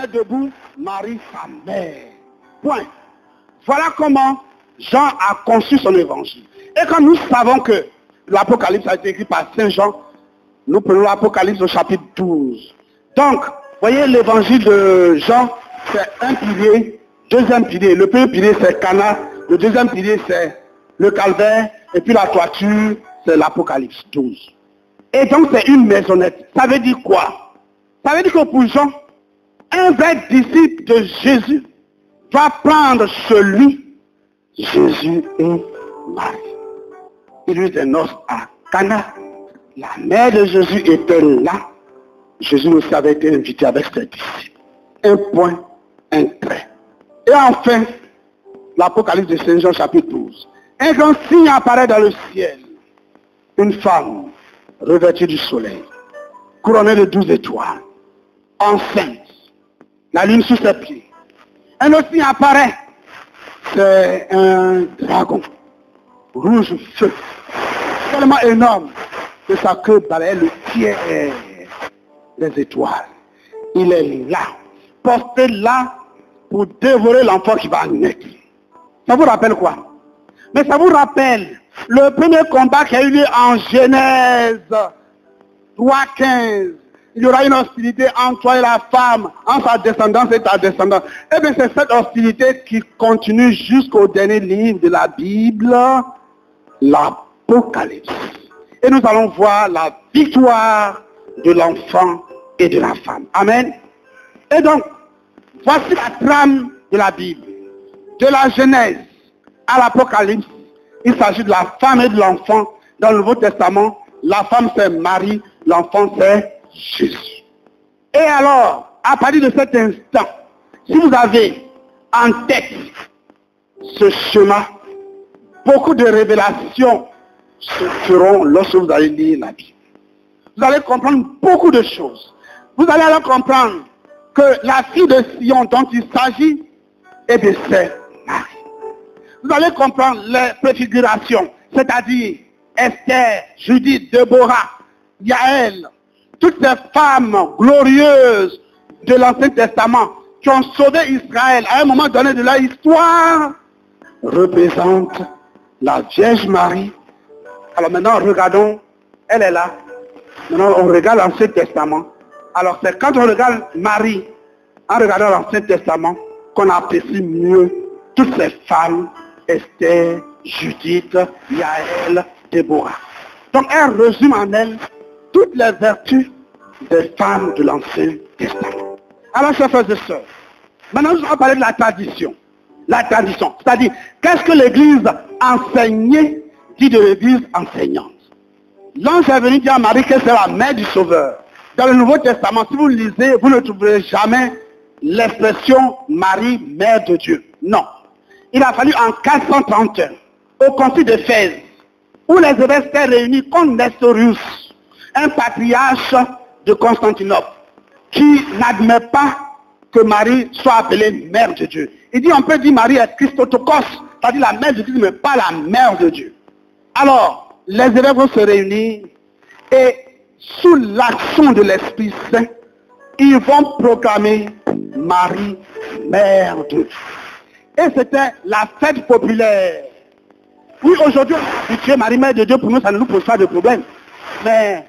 debout Marie, sa mère. Point. Voilà comment Jean a conçu son évangile. Et quand nous savons que l'Apocalypse a été écrit par Saint Jean, nous prenons l'Apocalypse au chapitre 12. Donc, voyez, l'évangile de Jean, c'est un pilier, deuxième pilier. Le premier pilier, c'est Cana. Le deuxième pilier, c'est le calvaire. Et puis la toiture, c'est l'Apocalypse 12. Et donc, c'est une maisonnette. Ça veut dire quoi? Ça veut dire que pour Jean, un vrai disciple de Jésus doit prendre celui, Jésus et Marie. Il y eut des noces à Cana. La mère de Jésus était là. Jésus aussi avait été invité avec ses disciples. Un point, un trait. Et enfin, l'Apocalypse de Saint Jean chapitre 12. Un grand signe apparaît dans le ciel. Une femme revêtue du soleil, couronnée de 12 étoiles, enceinte, la lune sous ses pieds. Un autre signe apparaît. C'est un dragon, rouge feu, tellement énorme que sa queue balayait le ciel des étoiles. Il est là, posté là pour dévorer l'enfant qui va naître. Ça vous rappelle quoi? Mais ça vous rappelle le premier combat qui a eu lieu en Genèse 3:15. Il y aura une hostilité entre toi et la femme, entre sa descendance et ta descendance. Eh bien, c'est cette hostilité qui continue jusqu'au dernier livre de la Bible, l'Apocalypse. Et nous allons voir la victoire de l'enfant et de la femme. Amen. Et donc, voici la trame de la Bible. De la Genèse à l'Apocalypse, il s'agit de la femme et de l'enfant. Dans le Nouveau Testament, la femme c'est Marie, l'enfant c'est Jésus. Et alors, à partir de cet instant, si vous avez en tête ce schéma, beaucoup de révélations se feront lorsque vous allez lire la Bible. Vous allez comprendre beaucoup de choses. Vous allez alors comprendre que la fille de Sion dont il s'agit, eh bien c'est Marie. Vous allez comprendre les préfigurations, c'est-à-dire Esther, Judith, Déborah, Yaël, toutes ces femmes glorieuses de l'Ancien Testament qui ont sauvé Israël à un moment donné de leur histoire, représentent la Vierge Marie. Alors maintenant, regardons, elle est là. Maintenant, on regarde l'Ancien Testament. Alors c'est quand on regarde Marie, en regardant l'Ancien Testament, qu'on apprécie mieux toutes ces femmes, Esther, Judith, Yaël, Déborah. Donc elle résume en elle toutes les vertus des femmes de l'Ancien Testament. Alors, chers frères et sœurs, maintenant nous allons parler de la tradition. La tradition, c'est-à-dire, qu'est-ce que l'Église enseignait, dit de l'Église enseignante. L'ange est venu dire à Marie que c'est la mère du Sauveur. Dans le Nouveau Testament, si vous lisez, vous ne trouverez jamais l'expression Marie, mère de Dieu. Non. Il a fallu en 431, au concile d'Éphèse, où les évêques étaient réunis contre Nestorius, un patriarche de Constantinople, qui n'admet pas que Marie soit appelée mère de Dieu. Il dit, on peut dire Marie est Christotokos, c'est-à-dire la mère de Dieu, mais pas la mère de Dieu. Alors, les évêques vont se réunir et sous l'action de l'Esprit Saint, ils vont proclamer Marie, mère de Dieu. Et c'était la fête populaire. Oui, aujourd'hui, on a habitué Marie, mère de Dieu, pour nous, ça ne nous pose pas de problème. Mais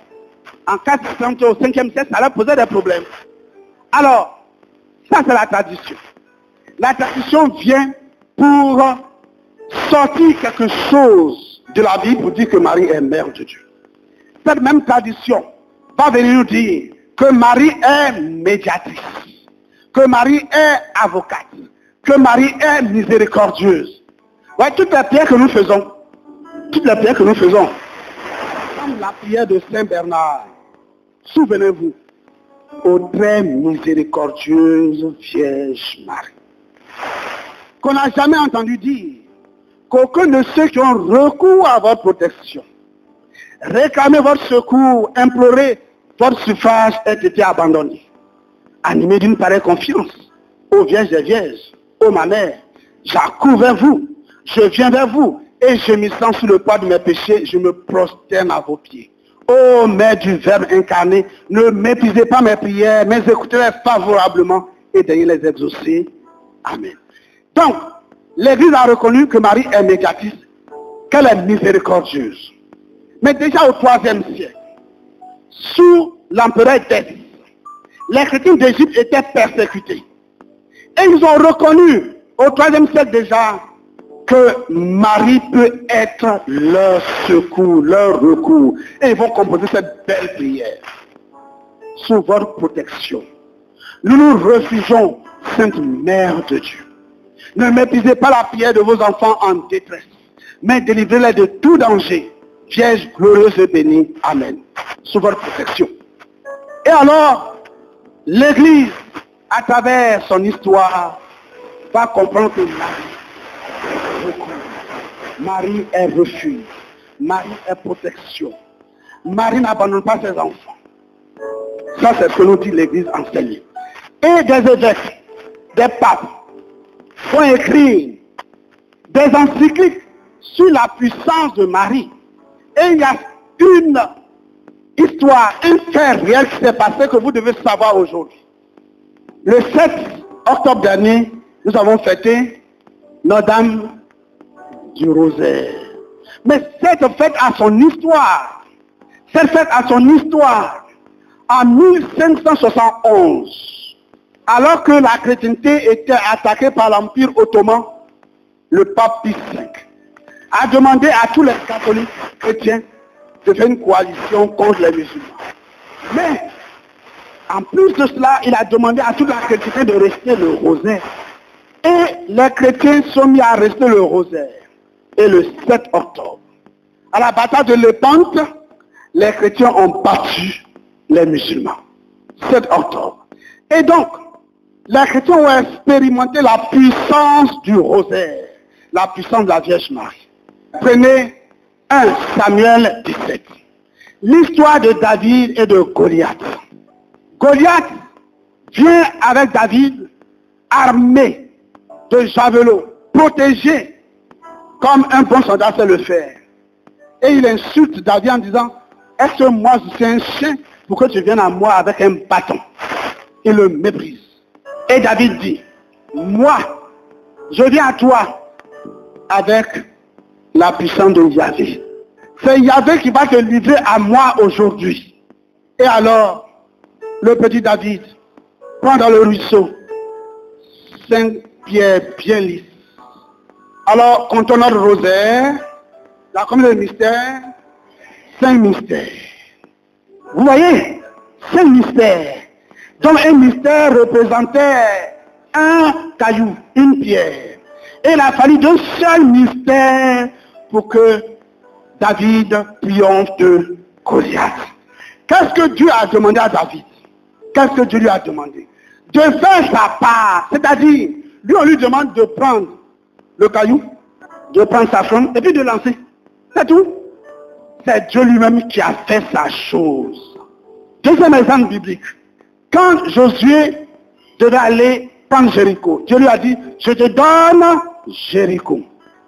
en 430 au 5e siècle, ça leur posait des problèmes. Alors, ça c'est la tradition. La tradition vient pour sortir quelque chose de la Bible pour dire que Marie est mère de Dieu. Cette même tradition va venir nous dire que Marie est médiatrice, que Marie est avocate, que Marie est miséricordieuse. Ouais, toutes les prières que nous faisons, comme la prière de Saint Bernard, souvenez-vous, ô très miséricordieuse Vierge Marie, qu'on n'a jamais entendu dire qu'aucun de ceux qui ont recours à votre protection, réclamé votre secours, imploré votre suffrage ait été abandonné. Animé d'une pareille confiance, ô Vierge des Vierges, ô ma mère, j'accours vers vous, je viens vers vous, et je me sens sous le poids de mes péchés, je me prosterne à vos pieds. Ô Mère du Verbe incarné, ne méprisez pas mes prières, mais écoutez-les favorablement et daigner les exaucer. Amen. Donc, l'Église a reconnu que Marie est médiatrice, qu'elle est miséricordieuse. Mais déjà au IIIe siècle, sous l'empereur Décès, les chrétiens d'Égypte étaient persécutés. Et ils ont reconnu au IIIe siècle déjà que Marie peut être leur secours, leur recours. Et ils vont composer cette belle prière. Sous votre protection, nous nous refugeons, Sainte Mère de Dieu. Ne méprisez pas la prière de vos enfants en détresse, mais délivrez-les de tout danger. Vierge glorieuse et bénie. Amen. Sous votre protection. Et alors, l'Église, à travers son histoire, va comprendre que Marie est refuge. Marie est protection. Marie n'abandonne pas ses enfants. Ça, c'est ce que nous dit l'Église enseignée. Et des évêques, des papes, vont écrire des encycliques sur la puissance de Marie. Et il y a une histoire, un fait réel qui s'est passé que vous devez savoir aujourd'hui. Le 7 octobre dernier, nous avons fêté Notre-Dame du Rosaire. Mais cette fête a son histoire. Cette fête a son histoire. En 1571, alors que la chrétienté était attaquée par l'Empire ottoman, le pape Pie V a demandé à tous les catholiques chrétiens de faire une coalition contre les musulmans. Mais, en plus de cela, il a demandé à toute la chrétienté de rester le rosaire. Et les chrétiens sont mis à rester le rosaire. Et le 7 octobre, à la bataille de Lépante, les chrétiens ont battu les musulmans. 7 octobre. Et donc, les chrétiens ont expérimenté la puissance du rosaire, la puissance de la Vierge Marie. Prenez 1 Samuel 17. L'histoire de David et de Goliath. Goliath vient avec David armé de javelots, protégé comme un bon soldat sait le faire. Et il insulte David en disant, est-ce que moi je suis un chien pour que tu viennes à moi avec un bâton? Il le méprise. Et David dit, moi, je viens à toi avec la puissance de Yahvé. C'est Yahvé qui va te livrer à moi aujourd'hui. Et alors, le petit David prend dans le ruisseau 5 pierres bien lisses. Alors, quand on a le rosaire, la communion de mystère, 5 mystères. Vous voyez, 5 mystères. Donc un mystère représentait un caillou, une pierre. Et il a fallu d'un seul mystère pour que David triomphe de Goliath. Qu'est-ce que Dieu a demandé à David? Qu'est-ce que Dieu lui a demandé? De faire sa part. C'est-à-dire, lui on lui demande de prendre le caillou, de prendre sa fronde et puis de lancer. C'est tout. C'est Dieu lui-même qui a fait sa chose. Deuxième exemple biblique. Quand Josué devait aller prendre Jéricho, Dieu lui a dit, je te donne Jéricho.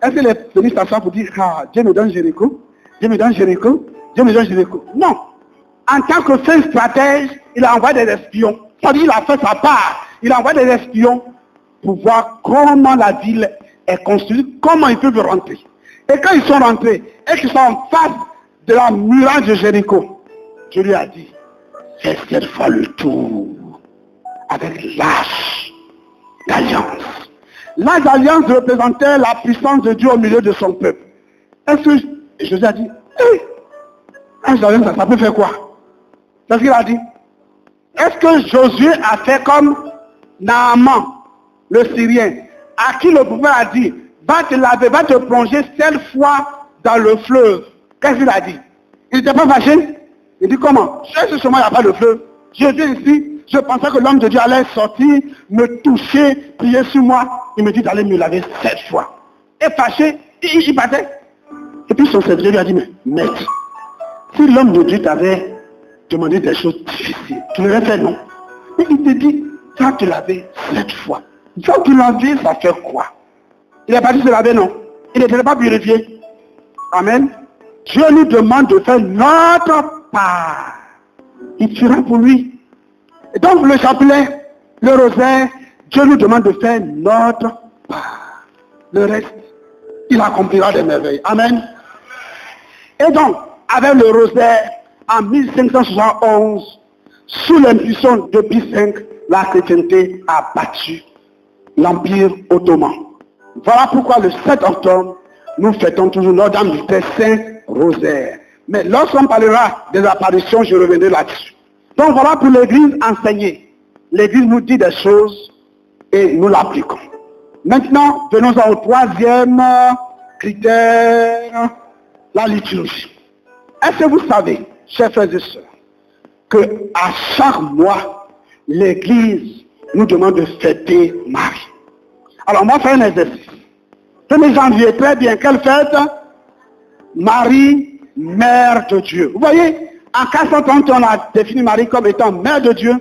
Est-ce qu'il est venu s'asseoir pour dire, ah, Dieu me donne Jéricho, Dieu me donne Jéricho, Dieu me donne Jéricho? Non. En tant que fin stratège, il a envoyé des espions. C'est-à-dire, il a fait sa part. Il a envoyé des espions pour voir comment la ville est construite, comment ils peuvent rentrer. Et quand ils sont rentrés, et qu'ils sont en face de la muraille de Jéricho, Dieu lui a dit, fais cette fois le tour avec l'âge d'alliance. L'âge d'alliance représentait la puissance de Dieu au milieu de son peuple. Est-ce que Jésus a dit, l'âge d'alliance, ça peut faire quoi? C'est ce qu'il a dit. Est-ce que Josué a fait comme Naaman, le Syrien, à qui le prophète a dit, va te laver, va te plonger 7 fois dans le fleuve? Qu'est-ce qu'il a dit? Il n'était pas fâché? Il dit comment? Ce chemin, il n'y a pas de fleuve. Je viens ici, je pensais que l'homme de Dieu allait sortir, me toucher, prier sur moi. Il me dit d'aller me laver 7 fois. Et fâché, il partait. Et puis son serviteur lui a dit, mais maître, si l'homme de Dieu t'avait demandé des choses difficiles, tu l'aurais fait, non? Et il te dit, va te laver 7 fois. Va te laver, ça fait quoi? Il est parti se laver, non? Il n'était pas purifié. Amen. Dieu nous demande de faire notre part. Il tuera pour lui. Et donc le chapelet Le rosaire, Dieu nous demande de faire notre part. Le reste, il accomplira des merveilles. Amen. Et donc, avec le rosaire, en 1571, sous l'impulsion de Pie V, la chrétienté a battu l'Empire ottoman. Voilà pourquoi le 7 octobre, nous fêtons toujours Notre-Dame du Très Saint Rosaire. Mais lorsqu'on parlera des apparitions, je reviendrai là-dessus. Donc voilà pour l'Église enseignée. L'Église nous dit des choses et nous l'appliquons. Maintenant, venons au troisième critère, la liturgie. Est-ce que vous savez, chers frères et sœurs, qu'à chaque mois, l'Église nous demande de fêter Marie. Alors, moi, je fais un exercice. 1er janvier, très bien. Quelle fête? Marie, Mère de Dieu. Vous voyez, en 430, on a défini Marie comme étant Mère de Dieu.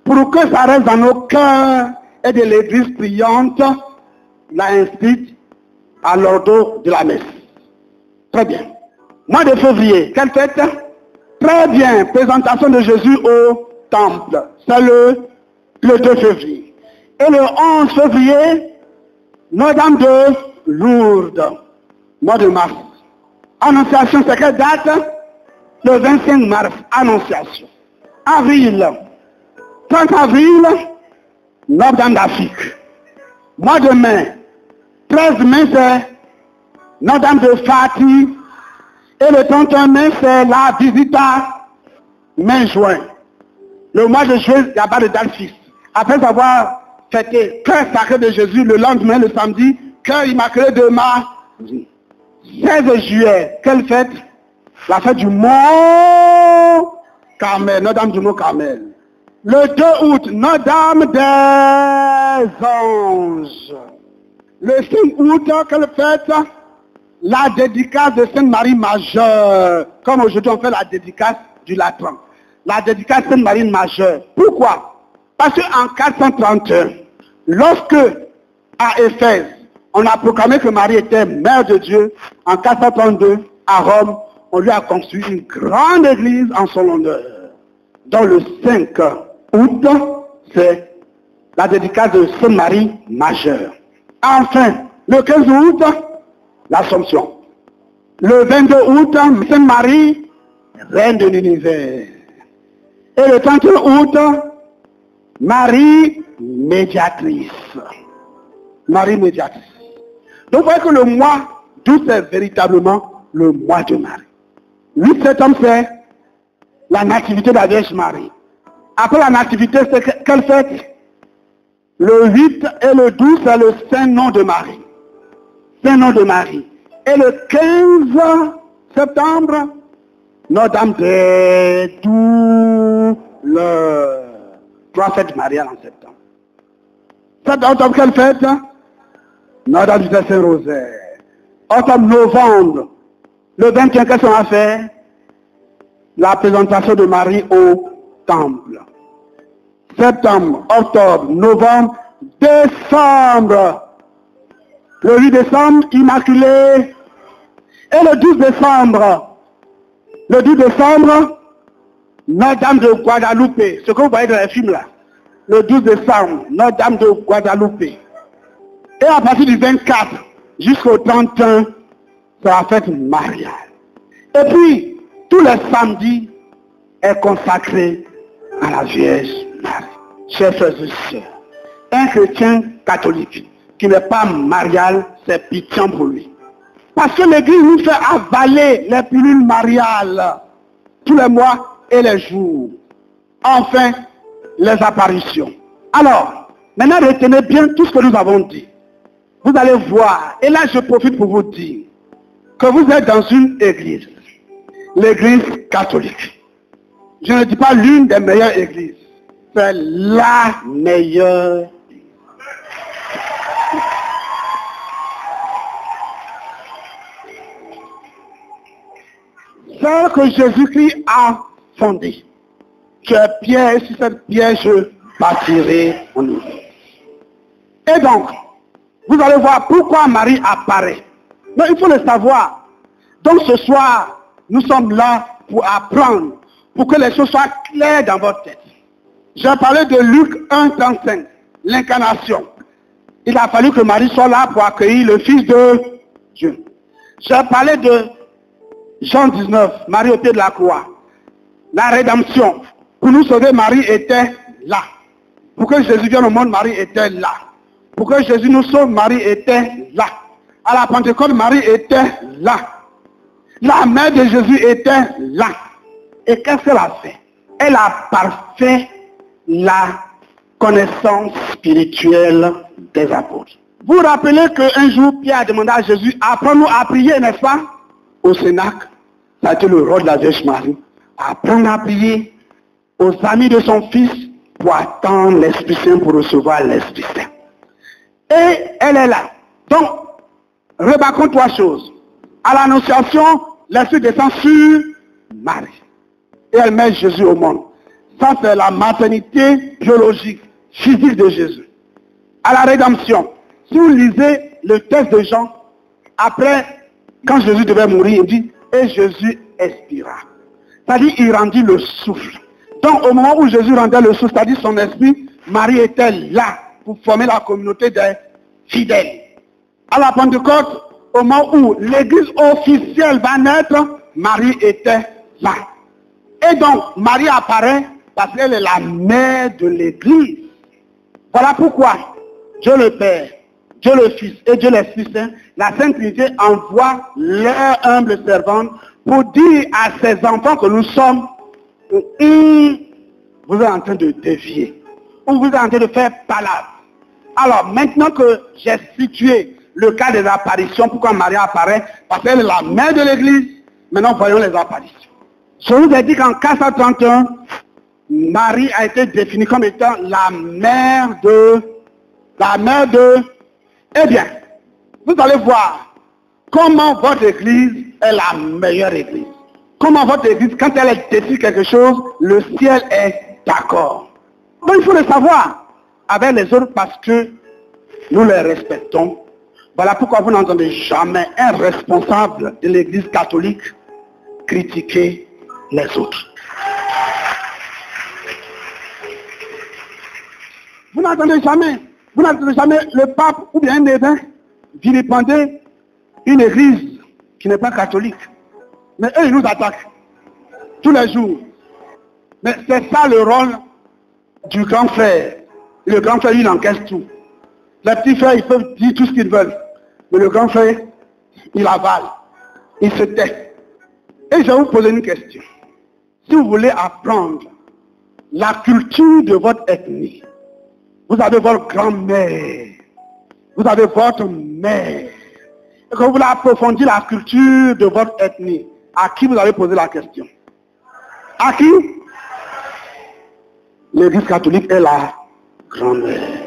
Pour que ça reste dans nos cœurs et de l'Église priante, l'a inscrite à l'ordre de la messe. Très bien. Mois de février, quelle fête? Très bien, présentation de Jésus au temple. C'est le 2 février. Et le 11 février, Notre-Dame de Lourdes. Mois de mars. Annonciation, c'est quelle date? Le 25 mars. Annonciation. Avril. 30 avril, Notre-Dame d'Afrique. Mois de mai. 13 mai, c'est Notre-Dame de Fatih. Et le 31 mai, c'est la visita mai-juin. Le mois de juin, il n'y a pas de date fixe. Après avoir fêté cœur sacré de Jésus, le lendemain, le samedi, cœur immaculé de Marie. 16 juillet, quelle fête? La fête du Mont Carmel, Notre-Dame du Mont Carmel. Le 2 août, Notre-Dame des Anges. Le 5 août, quelle fête? La dédicace de Sainte Marie Majeure. Comme aujourd'hui on fait la dédicace du Latran. La dédicace Sainte Marie Majeure. Pourquoi? Parce qu'en 431, lorsque à Éphèse, on a proclamé que Marie était Mère de Dieu, en 432, à Rome, on lui a construit une grande église en son honneur. Dans le 5 août, c'est la dédicace de Sainte Marie Majeure. Enfin, le 15 août, l'Assomption. Le 22 août, Sainte Marie, Reine de l'univers. Et le 31 août, Marie médiatrice. Marie médiatrice. Donc vous voyez que le mois d'août, c'est véritablement le mois de Marie. 8 septembre, c'est la nativité de la Vierge Marie. Après la nativité, c'est quelle fête? Le 8 et le 12, c'est le Saint-Nom de Marie. Saint-Nom de Marie. Et le 15 septembre, Notre-Dame des Douleurs. 3 fêtes mariales en septembre. 7 octobre, quelle fête? Notre-Dame du Saint-Rosaire. Octobre, novembre. Le 21, qu'est-ce qu'on a fait? La présentation de Marie au temple. Septembre, octobre, novembre, décembre. Le 8 décembre, Immaculée. Et le 12 décembre, Notre-Dame de Guadalupe. Ce que vous voyez dans les films là. Le 12 décembre, Notre-Dame de Guadalupe. Et à partir du 24 jusqu'au 31, c'est la fête mariale. Et puis, tous les samedis est consacré à la Vierge Marie. Chers frères et sœurs, un chrétien catholique qui n'est pas marial, c'est pitié pour lui. Parce que l'Église nous fait avaler les pilules mariales tous les mois et les jours. Enfin, les apparitions. Alors, maintenant retenez bien tout ce que nous avons dit. Vous allez voir, et là je profite pour vous dire, que vous êtes dans une église, l'église catholique. Je ne dis pas l'une des meilleures églises, c'est la meilleure. Celle que Jésus-Christ a fondée. Tu es pierre, et sur cette pierre je bâtirai mon église. Et donc, vous allez voir pourquoi Marie apparaît. Mais il faut le savoir. Donc ce soir, nous sommes là pour apprendre, pour que les choses soient claires dans votre tête. J'ai parlé de Luc 1,35, l'incarnation. Il a fallu que Marie soit là pour accueillir le Fils de Dieu. J'ai parlé de Jean 19, Marie au pied de la croix. La rédemption. Pour nous sauver, Marie était là. Pour que Jésus vienne au monde, Marie était là. Pour que Jésus nous sauve, Marie était là. À la Pentecôte, Marie était là. La mère de Jésus était là. Et qu'est-ce qu'elle a fait? Elle a parfait la connaissance spirituelle des apôtres. Vous vous rappelez qu'un jour, Pierre a demandé à Jésus, apprends-nous à prier, n'est-ce pas? Au Cénacle, ça a été le rôle de la Vierge Marie. Apprendre à prier aux amis de son fils pour attendre l'Esprit Saint, pour recevoir l'Esprit Saint. Et elle est là. Donc, remarquons trois choses. À l'Annonciation, l'Esprit descend sur Marie. Et elle met Jésus au monde. Ça, c'est la maternité biologique, physique de Jésus. À la rédemption, si vous lisez le texte de Jean, après, quand Jésus devait mourir, il dit, et Jésus expira. C'est-à-dire, il rendit le souffle. Donc, au moment où Jésus rendait le souffle, c'est-à-dire son esprit, Marie était là pour former la communauté des fidèles. À la Pentecôte, au moment où l'église officielle va naître, Marie était là. Et donc, Marie apparaît parce qu'elle est la mère de l'église. Voilà pourquoi Dieu le Père, Dieu le Fils et Dieu l'Esprit Saint, la Sainte Trinité envoie leur humble servante pour dire à ses enfants que nous sommes, vous êtes en train de dévier, ou vous êtes en train de faire palabre. Alors, maintenant que j'ai situé le cas des apparitions, pourquoi Marie apparaît? Parce qu'elle est la mère de l'église. Maintenant, voyons les apparitions. Je vous ai dit qu'en 431, Marie a été définie comme étant la mère de... Eh bien, vous allez voir comment votre église est la meilleure église. Comment votre église, quand elle décide quelque chose, le ciel est d'accord. Donc il faut le savoir avec les autres parce que nous les respectons. Voilà pourquoi vous n'entendez jamais un responsable de l'église catholique critiquer les autres. Vous n'entendez jamais le pape ou bien un évêque vilipender une église qui n'est pas catholique. Mais eux, ils nous attaquent tous les jours. Mais c'est ça le rôle du grand frère. Et le grand frère, il encaisse tout. Les petits frères, ils peuvent dire tout ce qu'ils veulent. Mais le grand frère, il avale. Il se tait. Et je vais vous poser une question. Si vous voulez apprendre la culture de votre ethnie, vous avez votre grand-mère, vous avez votre mère, et que vous voulez approfondir la culture de votre ethnie, à qui vous avez posé la question? À qui? L'église catholique est la grand-mère.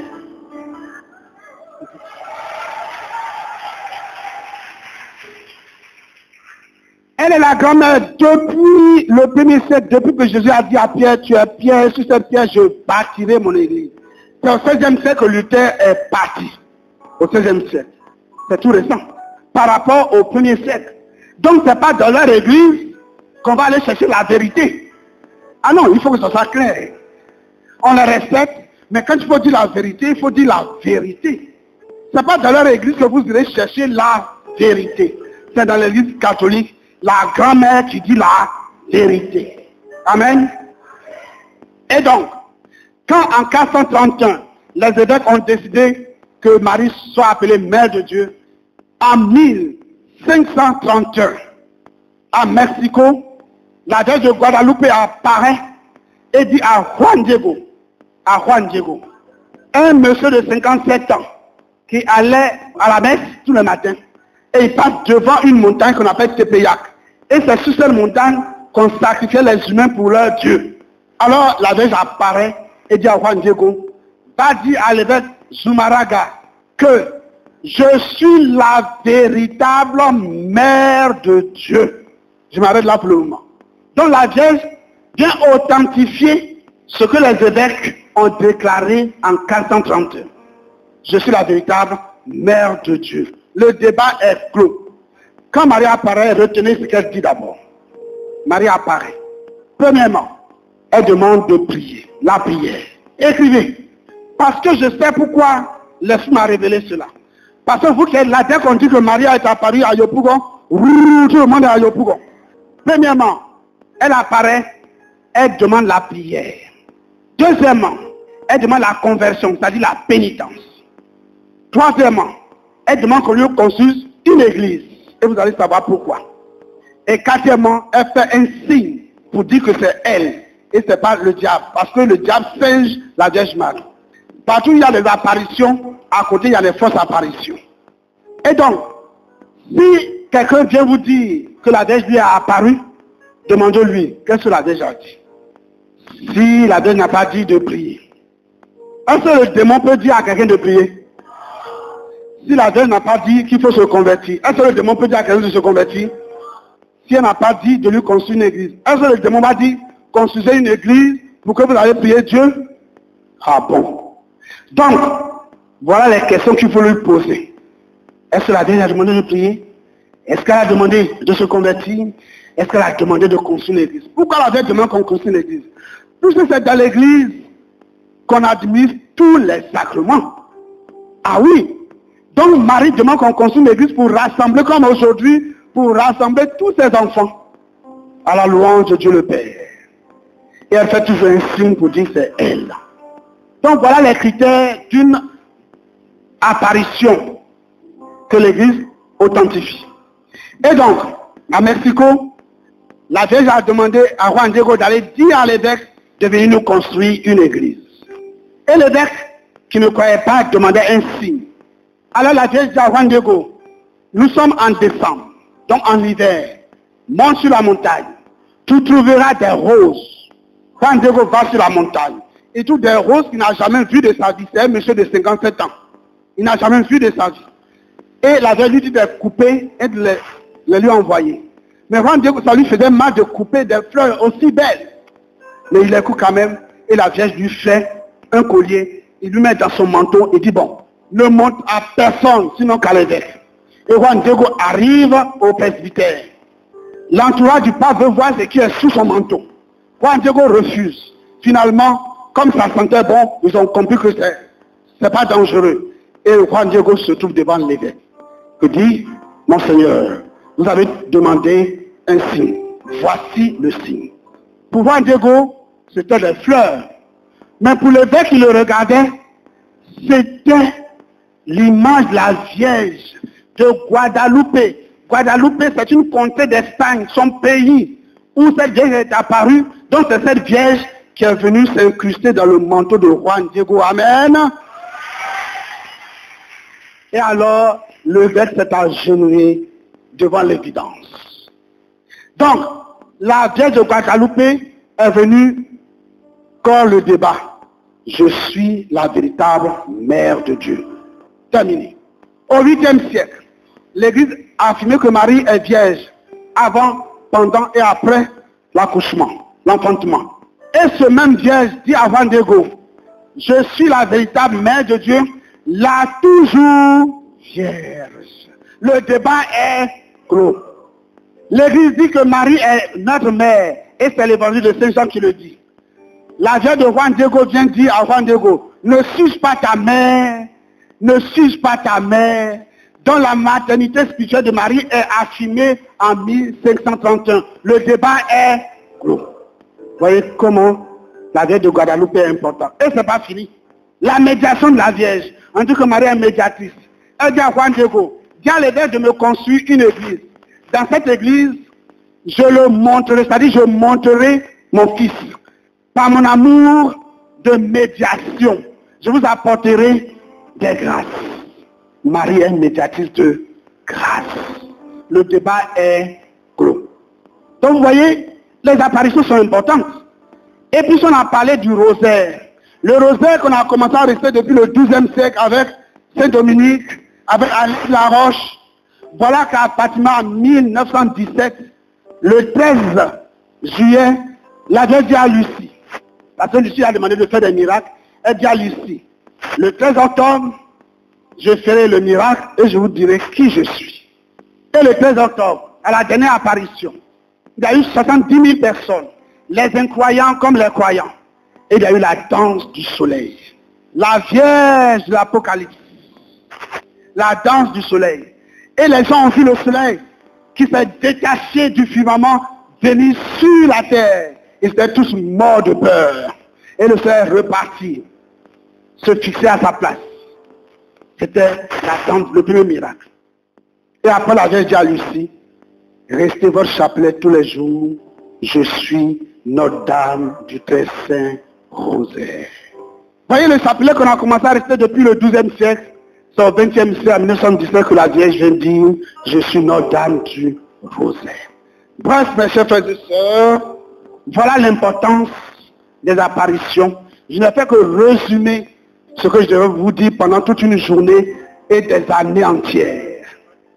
Elle est la grand-mère depuis le 1er siècle, depuis que Jésus a dit à Pierre, tu es Pierre, sur cette pierre je bâtirai mon église. C'est au 16e siècle que Luther est parti. Au 16e siècle. C'est tout récent. Par rapport au 1er siècle. Donc ce n'est pas dans leur église qu'on va aller chercher la vérité. Ah non, il faut que ça soit clair. On les respecte, mais quand il faut dire la vérité, il faut dire la vérité. Ce n'est pas dans leur église que vous irez chercher la vérité. C'est dans l'église catholique, la grand-mère qui dit la vérité. Amen. Et donc, quand en 431, les évêques ont décidé que Marie soit appelée Mère de Dieu, en 1531, à Mexico, la Vierge de Guadalupe apparaît et dit à Juan Diego, un monsieur de 57 ans qui allait à la messe tous les matins et il passe devant une montagne qu'on appelle Tepeyac. Et c'est sur cette montagne qu'on sacrifiait les humains pour leur Dieu. Alors la Vierge apparaît et dit à Juan Diego, va dire à l'évêque Zumaraga que je suis la véritable mère de Dieu. Je m'arrête là pour le moment. Donc la Vierge vient authentifier ce que les évêques ont déclaré en 431. Je suis la véritable mère de Dieu. Le débat est clos. Quand Marie apparaît, retenez ce qu'elle dit d'abord. Marie apparaît. Premièrement, Elle demande de prier. La prière. Écrivez. Parce que je sais pourquoi l'Esprit m'a révélé cela. Parce que vous qui êtes là, dès qu'on dit que Maria est apparue à Yopougon, tout le monde est à Yopougon. Premièrement, elle apparaît, elle demande la prière. Deuxièmement, elle demande la conversion, c'est-à-dire la pénitence. Troisièmement, elle demande qu'on lui construise une église. Et vous allez savoir pourquoi. Et quatrièmement, elle fait un signe pour dire que c'est elle. Et ce n'est pas le diable. Parce que le diable singe la Vierge Marie. Partout où il y a des apparitions, à côté il y a des fausses apparitions. Et donc, si quelqu'un vient vous dire que la Vierge lui a apparu, demandez-lui, qu'est-ce que la Vierge a dit? Si la Vierge n'a pas dit de prier. Est-ce que le démon peut dire à quelqu'un de prier? Si la Vierge n'a pas dit qu'il faut se convertir, est-ce que le démon peut dire à quelqu'un de se convertir? Si elle n'a pas dit de lui construire une église, est-ce que le démon va dire construisez une église pour que vous allez prier Dieu? Ah bon. Donc, voilà les questions qu'il faut lui poser. Est-ce que la Vierge a demandé de prier? Est-ce qu'elle a demandé de se convertir? Est-ce qu'elle a demandé de construire une église? Pourquoi la Vierge demande qu'on construise une église? Puisque c'est dans l'église qu'on administre tous les sacrements. Ah oui. Donc Marie demande qu'on construise une église pour rassembler comme aujourd'hui, pour rassembler tous ses enfants à la louange de Dieu le Père. Et elle fait toujours un signe pour dire que c'est elle. Donc voilà les critères d'une apparition que l'église authentifie. Et donc, à Mexico, la Vierge a demandé à Juan Diego d'aller dire à l'évêque de venir nous construire une église. Et l'évêque, qui ne croyait pas, demandait un signe. Alors la Vierge dit à Juan Diego, nous sommes en décembre, donc en hiver, monte sur la montagne, tu trouveras des roses. Juan Diego va sur la montagne, et trouve des roses qu'il n'a jamais vues de sa vie. C'est un monsieur de 57 ans. Il n'a jamais vu de sa vie. Et la Vierge lui dit de couper et de les lui envoyer. Mais Juan Diego, ça lui faisait mal de couper des fleurs aussi belles. Mais il les coupe quand même, et la Vierge lui fait un collier, il lui met dans son manteau et dit bon, ne montre à personne, sinon qu'à l'évêque. Et Juan Diego arrive au presbytère. L'entourage du pape veut voir ce qui est sous son manteau. Juan Diego refuse. Finalement, comme ça sentait bon, ils ont compris que c'est pas dangereux. Et Juan Diego se trouve devant l'évêque. Il dit, Monseigneur, vous avez demandé un signe. Voici le signe. Pour Juan Diego, c'était des fleurs. Mais pour l'évêque qui le regardait, c'était l'image de la Vierge de Guadalupe. Guadalupe, c'est une contrée d'Espagne, son pays, où cette Vierge est apparue. Donc c'est cette Vierge qui est venue s'incruster dans le manteau de Juan Diego. Amen. Et alors, l'évêque s'est agenouillé devant l'évidence. Donc, la Vierge de Guadalupe est venue quand le débat. Je suis la véritable mère de Dieu. Terminé. Au 8e siècle, l'Église a affirmé que Marie est vierge avant, pendant et après l'accouchement, l'enfantement. Et ce même vierge dit à Juan Diego, je suis la véritable mère de Dieu, la toujours vierge. Le débat est clos. L'Église dit que Marie est notre mère, et c'est l'évangile de Saint Jean qui le dit. La Vierge de Juan Diego vient dire à Juan Diego, ne suis-je pas ta mère, ne suis-je pas ta mère, dont la maternité spirituelle de Marie est affirmée en 1531. Le débat est clos. Vous voyez comment la Vierge de Guadalupe est importante. Et ce n'est pas fini. La médiation de la Vierge, on dit que Marie est médiatrice. Elle dit à Juan Diego, dis à l'évêque de me construire une église. Dans cette église, je le montrerai, c'est-à-dire je montrerai mon fils. Par mon amour de médiation, je vous apporterai des grâces. Marie est médiatrice de grâce. Le débat est clos. Donc vous voyez, les apparitions sont importantes. Et puis on a parlé du rosaire. Le rosaire qu'on a commencé à rester depuis le XIIe siècle avec Saint-Dominique, avec Alexis Laroche. Voilà qu'à Fatima en 1917, le 13 juillet, la Vierge dit à Lucie, parce que Lucie a demandé de faire des miracles, elle dit à Lucie, le 13 octobre, je ferai le miracle et je vous dirai qui je suis. Et le 13 octobre, à la dernière apparition, il y a eu 70 000 personnes. les incroyants comme les croyants. Et il y a eu la danse du soleil. La Vierge de l'Apocalypse. La danse du soleil. Et les gens ont vu le soleil qui s'est détaché du firmament venir sur la terre. Ils étaient tous morts de peur. Et le soleil repartit, se fixer à sa place. C'était la danse, le premier miracle. Et après la Vierge dit à Lucie, restez votre chapelet tous les jours. Je suis Notre-Dame du très saint rosaire. Voyez le chapelet qu'on a commencé à rester depuis le 12e siècle. C'est au 20e siècle, en 1917, que la Vierge vient dire, je suis Notre-Dame du rosaire. Bref, mes chers frères et sœurs, voilà l'importance des apparitions. Je n'ai fait que résumer ce que je devais vous dire pendant toute une journée et des années entières.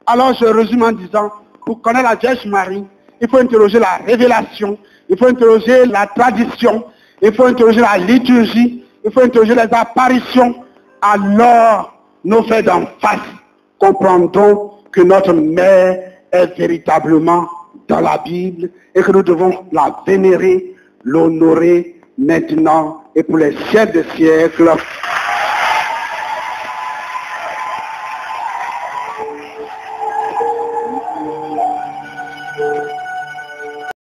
Alors je résume en disant, pour connaître la Vierge Marie, il faut interroger la révélation, il faut interroger la tradition, il faut interroger la liturgie, il faut interroger les apparitions. Alors, nos faits d'en face comprendront que notre mère est véritablement dans la Bible et que nous devons la vénérer, l'honorer maintenant et pour les siècles des siècles.